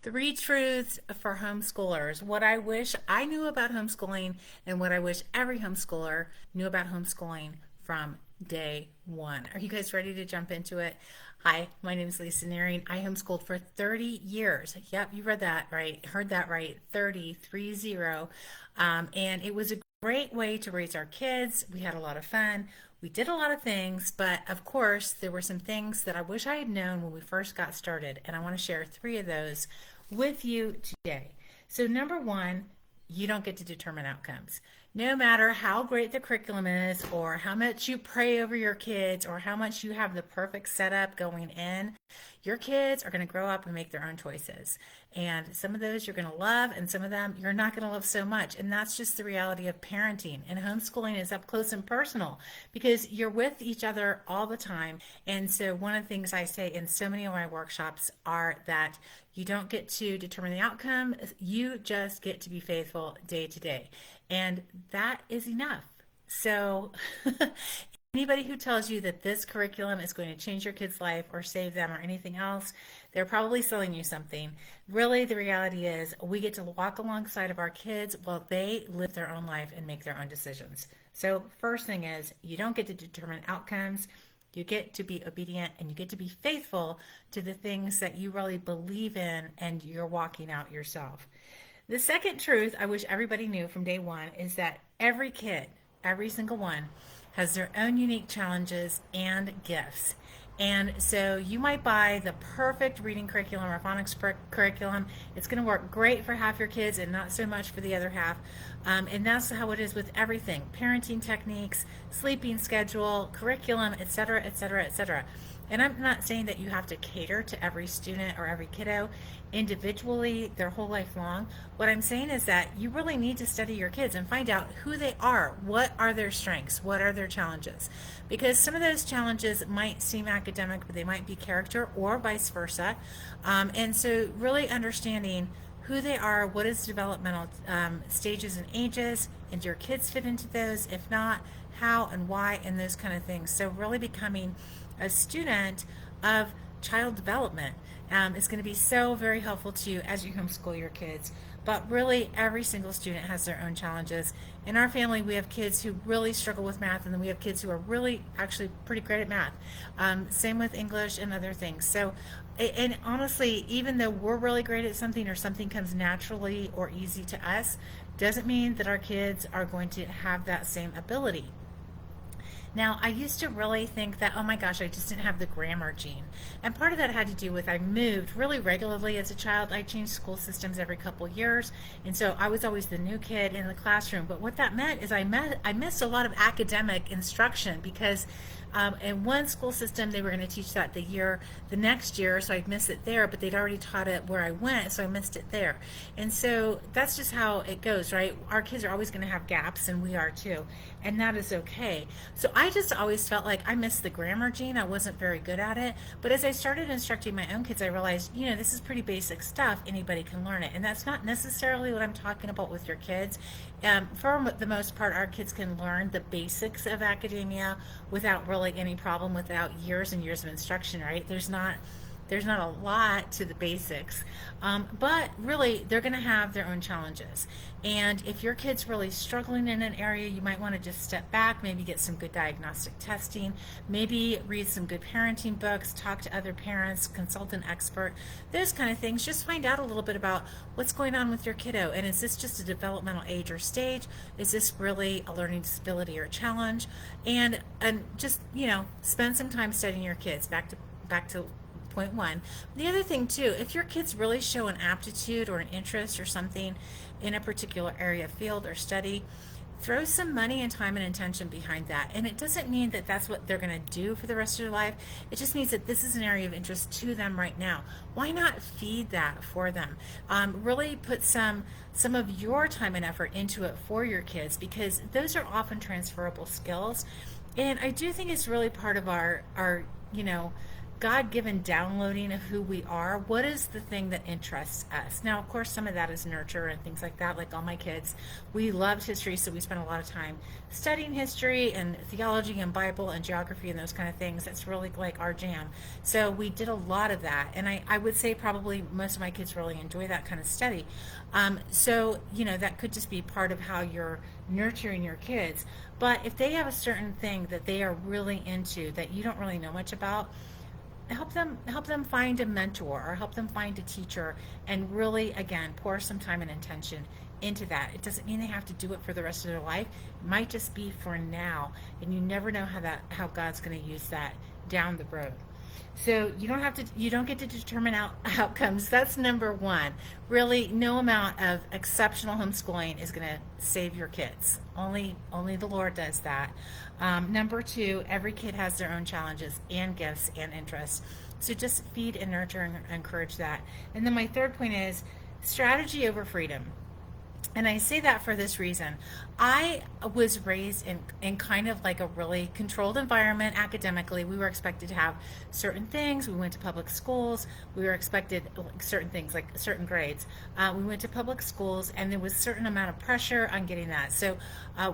Three truths for homeschoolers. What I wish I knew about homeschooling and what I wish every homeschooler knew about homeschooling from day one. Are you guys ready to jump into it? Hi, my name is Lisa Nehring. I homeschooled for 30 years. Yep, you read that right. Heard that right. 30, 30. And it was a great way to raise our kids. We had a lot of fun. We did a lot of things, but of course, there were some things that I wish I had known when we first got started. And I want to share three of those with you today. So, number one, you don't get to determine outcomes. No matter how great the curriculum is, or how much you pray over your kids, or how much you have the perfect setup going in, your kids are going to grow up and make their own choices. And some of those you're going to love, and some of them you're not going to love so much. And that's just the reality of parenting. And homeschooling is up close and personal because you're with each other all the time. And so, one of the things I say in so many of my workshops are that you don't get to determine the outcome, you just get to be faithful day to day. And that is enough. So, anybody who tells you that this curriculum is going to change your kid's life or save them or anything else, they're probably selling you something. Really, the reality is we get to walk alongside of our kids while they live their own life and make their own decisions. So, first thing is, you don't get to determine outcomes. You get to be obedient and you get to be faithful to the things that you really believe in and you're walking out yourself. The second truth I wish everybody knew from day one is that every kid, every single one, has their own unique challenges and gifts. And so you might buy the perfect reading curriculum or phonics curriculum. It's going to work great for half your kids and not so much for the other half. And that's how it is with everything: parenting techniques, sleeping schedule, curriculum, etc., etc., etc. And I'm not saying that you have to cater to every student or every kiddo individually their whole life long. What I'm saying is that you really need to study your kids and find out who they are. What are their strengths? What are their challenges? Because some of those challenges might seem academic, but they might be character or vice versa. And so, really understanding who they are, what is developmental stages and ages, and do your kids fit into those? If not, how and why, and those kind of things. So, really becoming a student of child development is going to be so very helpful to you as you homeschool your kids. But really, every single student has their own challenges. In our family, we have kids who really struggle with math, and then we have kids who are really actually pretty great at math. Same with English and other things. So, and honestly, even though we're really great at something or something comes naturally or easy to us, doesn't mean that our kids are going to have that same ability. Now, I used to really think that, oh my gosh, I just didn't have the grammar gene. And part of that had to do with I moved really regularly as a child. I changed school systems every couple years. And so I was always the new kid in the classroom. But what that meant is I missed a lot of academic instruction because in one school system, they were going to teach that the next year, so I'd miss it there, but they'd already taught it where I went, so I missed it there. And so that's just how it goes, right? Our kids are always going to have gaps, and we are too, and that is okay. So I just always felt like I missed the grammar gene. I wasn't very good at it, but as I started instructing my own kids, I realized, this is pretty basic stuff. Anybody can learn it, and that's not necessarily what I'm talking about with your kids. For the most part, our kids can learn the basics of academia without really any problem, without years and years of instruction, right? There's not a lot to the basics, but really they're going to have their own challenges. And if your kid's really struggling in an area, you might want to just step back, maybe get some good diagnostic testing, maybe read some good parenting books, talk to other parents, consult an expert, those kind of things. Just find out a little bit about what's going on with your kiddo, and is this just a developmental age or stage? Is this really a learning disability or challenge? And just spend some time studying your kids. Back to point one. The other thing too, if your kids really show an aptitude or an interest or something in a particular area, field, or study, throw some money and time and attention behind that. And it doesn't mean that that's what they're going to do for the rest of their life. It just means that this is an area of interest to them right now. Why not feed that for them? Really put some of your time and effort into it for your kids, because those are often transferable skills. And I do think it's really part of our God-given downloading of who we are. What is the thing that interests us? Now, of course, some of that is nurture and things like that. Like all my kids, we loved history, so we spent a lot of time studying history and theology and Bible and geography and those kind of things. That's really like our jam. So we did a lot of that, and I would say probably most of my kids really enjoy that kind of study. So, that could just be part of how you're nurturing your kids. But if they have a certain thing that they are really into that you don't really know much about, help them find a mentor or help them find a teacher, and really, again, pour some time and intention into that. It doesn't mean they have to do it for the rest of their life. It might just be for now, and you never know how God's going to use that down the road. So you don't get to determine outcomes. That's number one. Really, no amount of exceptional homeschooling is going to save your kids. Only the Lord does that. Number two, every kid has their own challenges and gifts and interests. So just feed and nurture and encourage that. And then my third point is strategy over freedom. And I say that for this reason. I was raised in kind of like a really controlled environment academically. We were expected to have certain things. We went to public schools. We were expected certain things, like certain grades. We went to public schools, and there was a certain amount of pressure on getting that. So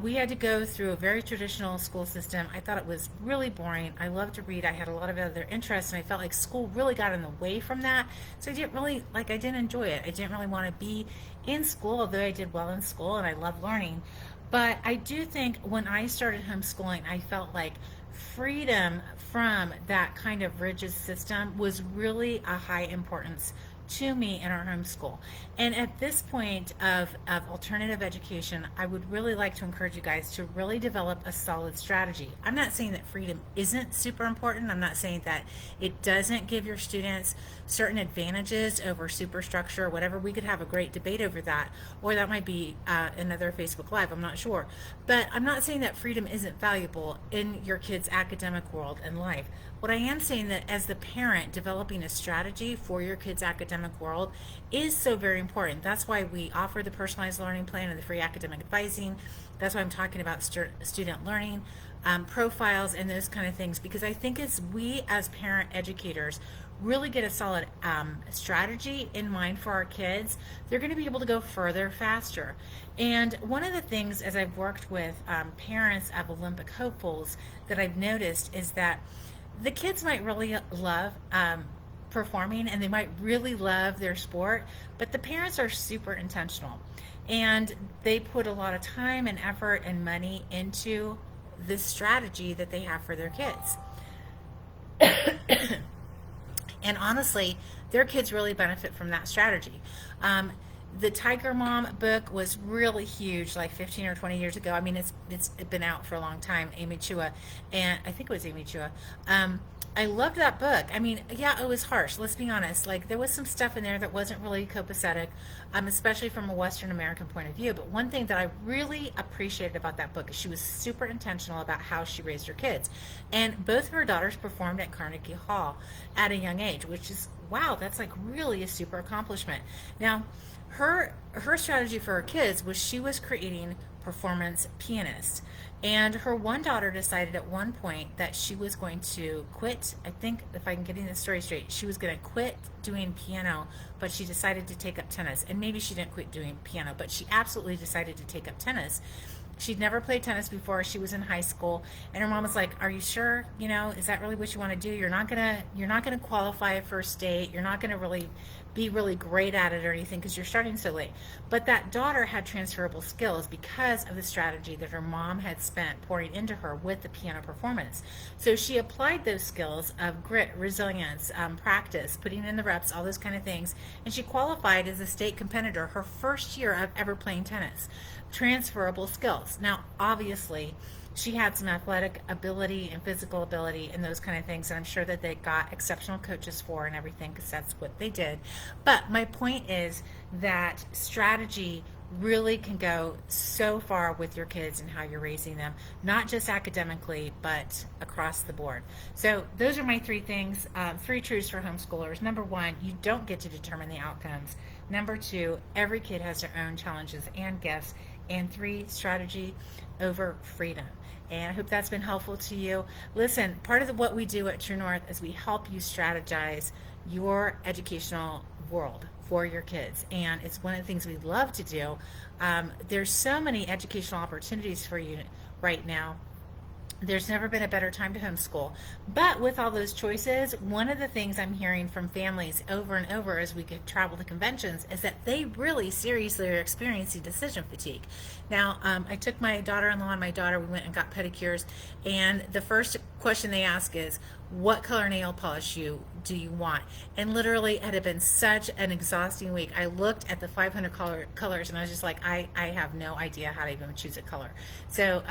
we had to go through a very traditional school system. I thought it was really boring. I loved to read. I had a lot of other interests, and I felt like school really got in the way from that. So I didn't enjoy it. I didn't really want to be in school, although I did well in school and I love learning. But I do think when I started homeschooling, I felt like freedom from that kind of rigid system was really a high importance to me in our homeschool. And at this point of alternative education, I would really like to encourage you guys to really develop a solid strategy. I'm not saying that freedom isn't super important. I'm not saying that it doesn't give your students certain advantages over superstructure or whatever. We could have a great debate over that, or that might be another Facebook Live. I'm not sure. But I'm not saying that freedom isn't valuable in your kids' academic world and life. What I am saying that as the parent, developing a strategy for your kids' academic world is so very important. That's why we offer the personalized learning plan and the free academic advising. That's why I'm talking about student learning profiles and those kind of things, because I think as we as parent educators really get a solid strategy in mind for our kids, they're going to be able to go further faster. And one of the things, as I've worked with parents of Olympic hopefuls, that I've noticed is that the kids might really love performing, and they might really love their sport, but the parents are super intentional, and they put a lot of time and effort and money into this strategy that they have for their kids. And honestly, their kids really benefit from that strategy. The Tiger Mom book was really huge, like 15 or 20 years ago. I mean, it's been out for a long time. Amy Chua, and I think it was Amy Chua. I loved that book. I mean, yeah, it was harsh. Let's be honest. Like, there was some stuff in there that wasn't really copacetic, especially from a Western American point of view. But one thing that I really appreciated about that book is she was super intentional about how she raised her kids. And both of her daughters performed at Carnegie Hall at a young age, which is, wow, that's like really a super accomplishment. Now, her strategy for her kids was she was creating performance pianists. And her one daughter decided at one point that she was going to quit. I think, if I'm getting this story straight, she was going to quit doing piano, but she decided to take up tennis. And maybe she didn't quit doing piano, but she absolutely decided to take up tennis. She'd never played tennis before. She was in high school, and her mom was like, "Are you sure? Is that really what you want to do? You're not gonna qualify for state. You're not gonna really be really great at it or anything because you're starting so late." But that daughter had transferable skills because of the strategy that her mom had spent pouring into her with the piano performance. So she applied those skills of grit, resilience, practice, putting in the reps, all those kind of things, and she qualified as a state competitor her first year of ever playing tennis. Transferable skills. Now, obviously, she had some athletic ability and physical ability and those kind of things, and I'm sure that they got exceptional coaches for and everything, because that's what they did. But my point is that strategy really can go so far with your kids and how you're raising them, not just academically, but across the board. So those are my three things, three truths for homeschoolers. Number one, you don't get to determine the outcomes. Number two, every kid has their own challenges and gifts and 3, strategy over freedom. And I hope that's been helpful to you. Listen, part of what we do at True North is we help you strategize your educational world for your kids. And it's one of the things we love to do. There's so many educational opportunities for you right now. There's never been a better time to homeschool. But with all those choices, one of the things I'm hearing from families over and over as we get travel to conventions is that they really seriously are experiencing decision fatigue. Now, I took my daughter-in-law and my daughter, we went and got pedicures, and the first question they ask is, what color nail polish do you want? And literally, it had been such an exhausting week. I looked at the 500 colors and I was just like, I have no idea how to even choose a color. So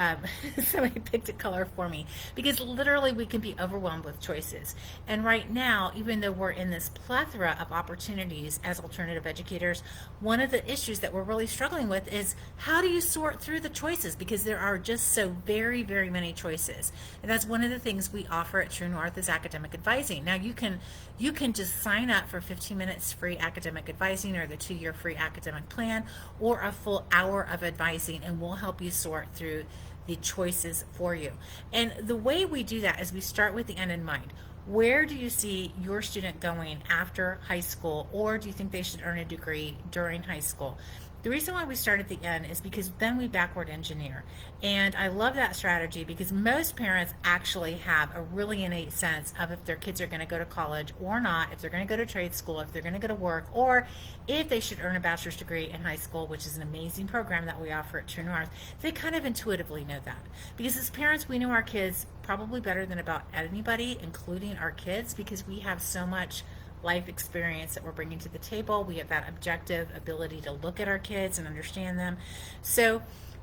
somebody picked a color for me, because literally we can be overwhelmed with choices. And right now, even though we're in this plethora of opportunities as alternative educators, one of the issues that we're really struggling with is, how do you sort through the choices? Because there are just so very, very many choices. And that's one of the things we offer at True North is academic advising. Now you can just sign up for 15 minutes free academic advising, or the 2-year free academic plan, or a full hour of advising, and we'll help you sort through the choices for you. And the way we do that is we start with the end in mind. Where do you see your student going after high school, or do you think they should earn a degree during high school? The reason why we start at the end is because then we backward engineer. And I love that strategy, because most parents actually have a really innate sense of if their kids are going to go to college or not, if they're going to go to trade school, if they're going to go to work, or if they should earn a bachelor's degree in high school, which is an amazing program that we offer at True North. They kind of intuitively know that. Because as parents, we know our kids probably better than about anybody, including our kids, because we have so much life experience that we're bringing to the table. We have that objective ability to look at our kids and understand them. So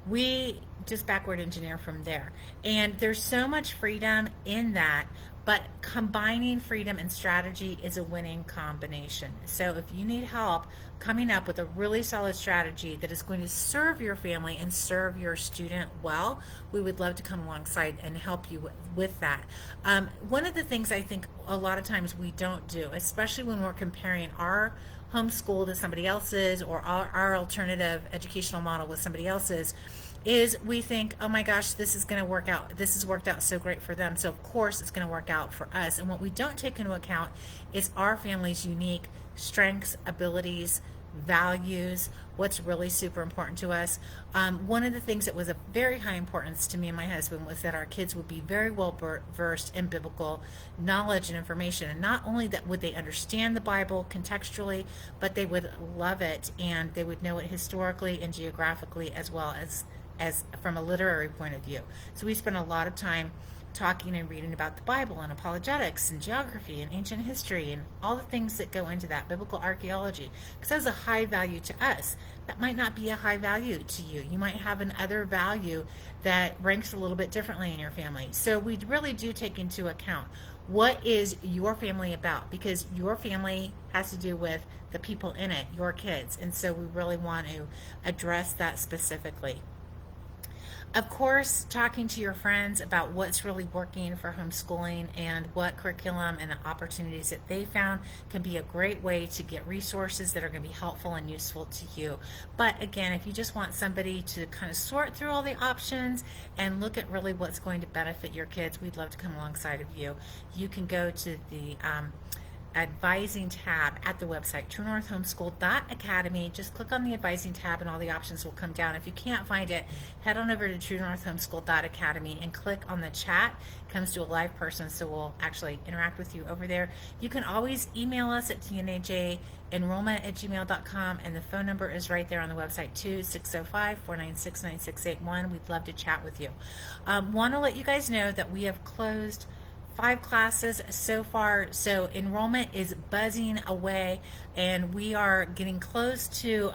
we just backward engineer from there. And there's so much freedom in that, but combining freedom and strategy is a winning combination. So if you need help coming up with a really solid strategy that is going to serve your family and serve your student well, we would love to come alongside and help you with that. One of the things I think a lot of times we don't do, especially when we're comparing our homeschool to somebody else's, or our alternative educational model with somebody else's, is we think, oh my gosh, this is going to work out. This has worked out so great for them, so of course it's going to work out for us. And what we don't take into account is our family's unique strengths, abilities, values, what's really super important to us. One of the things that was of very high importance to me and my husband was that our kids would be very well versed in biblical knowledge and information. And not only that would they understand the Bible contextually, but they would love it, and they would know it historically and geographically, as well as from a literary point of view. So we spent a lot of time talking and reading about the Bible and apologetics and geography and ancient history and all the things that go into that, biblical archaeology, because that's a high value to us. That might not be a high value to you. You might have another value that ranks a little bit differently in your family. So we really do take into account, what is your family about? Because your family has to do with the people in it, your kids. And so we really want to address that specifically. Of course, talking to your friends about what's really working for homeschooling and what curriculum and opportunities that they found can be a great way to get resources that are going to be helpful and useful to you. But again, if you just want somebody to kind of sort through all the options and look at really what's going to benefit your kids, we'd love to come alongside of you. You can go to the advising tab at the website, truenorthhomeschool.academy. Just click on the advising tab and all the options will come down. If you can't find it, head on over to truenorthhomeschool.academy and click on the chat. It comes to a live person, so we'll actually interact with you over there. You can always email us at tnajenrollment@gmail.com, and the phone number is right there on the website too, 605-496-9681. We'd love to chat with you. Want to let you guys know that we have closed 5 classes so far, so enrollment is buzzing away, and we are getting close to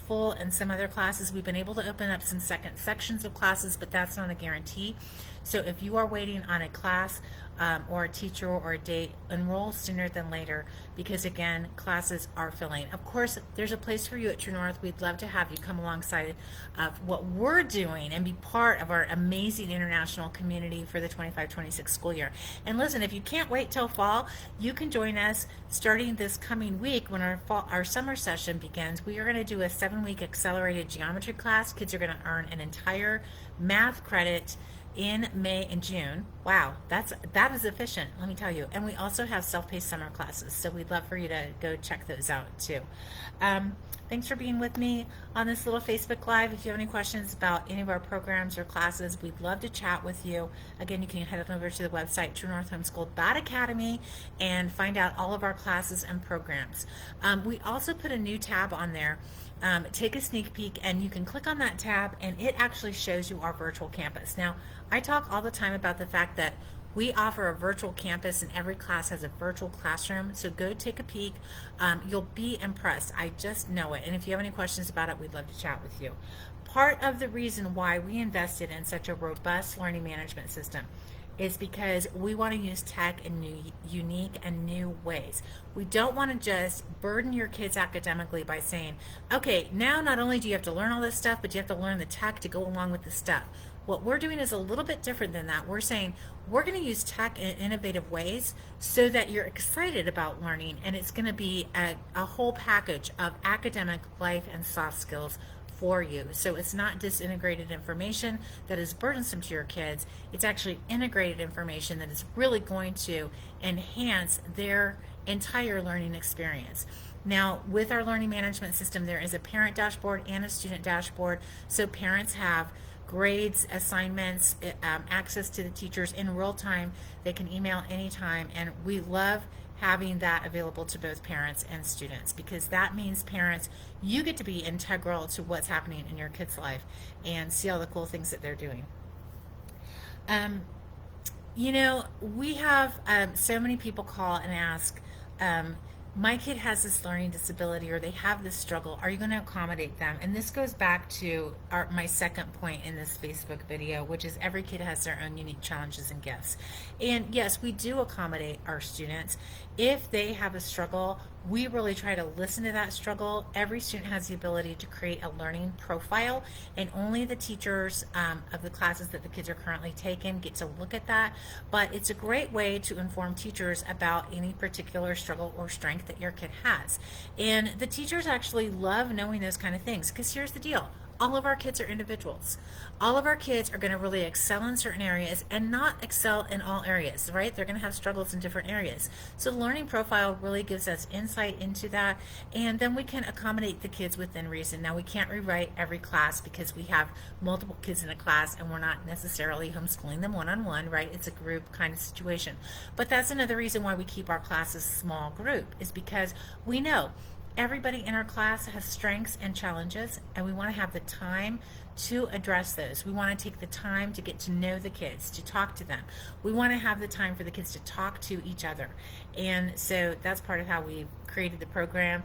full in some other classes. We've been able to open up some second sections of classes, but that's not a guarantee. So if you are waiting on a class, or a teacher or a date, enroll sooner than later, because again, classes are filling. Of course, there's a place for you at True North. We'd love to have you come alongside of what we're doing and be part of our amazing international community for the 25-26 school year. And listen, if you can't wait till fall, you can join us starting this coming week when our summer session begins. We are going to do a 7-week accelerated geometry class. Kids are going to earn an entire math credit in May and June. Wow, that is efficient, let me tell you. And we also have self-paced summer classes, so we'd love for you to go check those out too. Thanks for being with me on this little Facebook Live. If you have any questions about any of our programs or classes, we'd love to chat with you. Again, you can head on over to the website truenorthhomeschool.academy and find out all of our classes and programs. We also put a new tab on there. Take a sneak peek, and you can click on that tab and it actually shows you our virtual campus. Now, I talk all the time about the fact that we offer a virtual campus and every class has a virtual classroom, so go take a peek. You'll be impressed. I just know it. And if you have any questions about it, we'd love to chat with you. Part of the reason why we invested in such a robust learning management system is because we want to use tech in new, unique and new ways. We don't want to just burden your kids academically by saying, okay, now not only do you have to learn all this stuff, but you have to learn the tech to go along with the stuff. What we're doing is a little bit different than that. We're saying we're going to use tech in innovative ways so that you're excited about learning, and it's going to be a whole package of academic, life, and soft skills for you. So it's not disintegrated information that is burdensome to your kids. It's actually integrated information that is really going to enhance their entire learning experience. Now, with our learning management system, there is a parent dashboard and a student dashboard, so parents have grades, assignments, access to the teachers in real time. They can email anytime, and we love having that available to both parents and students, because that means parents, you get to be integral to what's happening in your kid's life and see all the cool things that they're doing. You know, we have so many people call and ask, my kid has this learning disability or they have this struggle, are you going to accommodate them? And this goes back to my second point in this Facebook video, which is every kid has their own unique challenges and gifts. And yes, we do accommodate our students. If they have a struggle, we really try to listen to that struggle. Every student has the ability to create a learning profile, and only the teachers of the classes that the kids are currently taking get to look at that. But it's a great way to inform teachers about any particular struggle or strength that your kid has. And the teachers actually love knowing those kind of things, because here's the deal. All of our kids are individuals. All of our kids are going to really excel in certain areas and not excel in all areas, right? They're going to have struggles in different areas. So the learning profile really gives us insight into that, and then we can accommodate the kids within reason. Now, we can't rewrite every class because we have multiple kids in a class and we're not necessarily homeschooling them one-on-one, right? It's a group kind of situation. But that's another reason why we keep our classes small group, is because we know everybody in our class has strengths and challenges, and we want to have the time to address those. We want to take the time to get to know the kids, to talk to them. We want to have the time for the kids to talk to each other. And so that's part of how we created the program.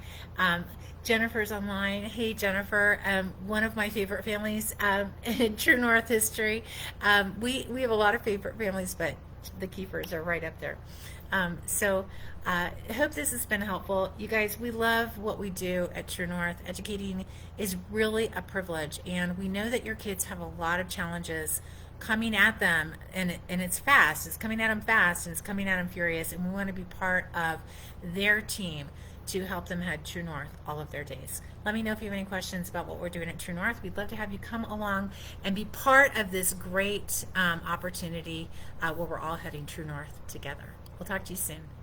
Jennifer's online. Hey, Jennifer, one of my favorite families in True North history. We have a lot of favorite families, but the Keepers are right up there. I hope this has been helpful. You guys, we love what we do at True North. Educating is really a privilege, and we know that your kids have a lot of challenges coming at them, and it's fast. It's coming at them fast, and it's coming at them furious, and we want to be part of their team to help them head True North all of their days. Let me know if you have any questions about what we're doing at True North. We'd love to have you come along and be part of this great opportunity where we're all heading True North together. We'll talk to you soon.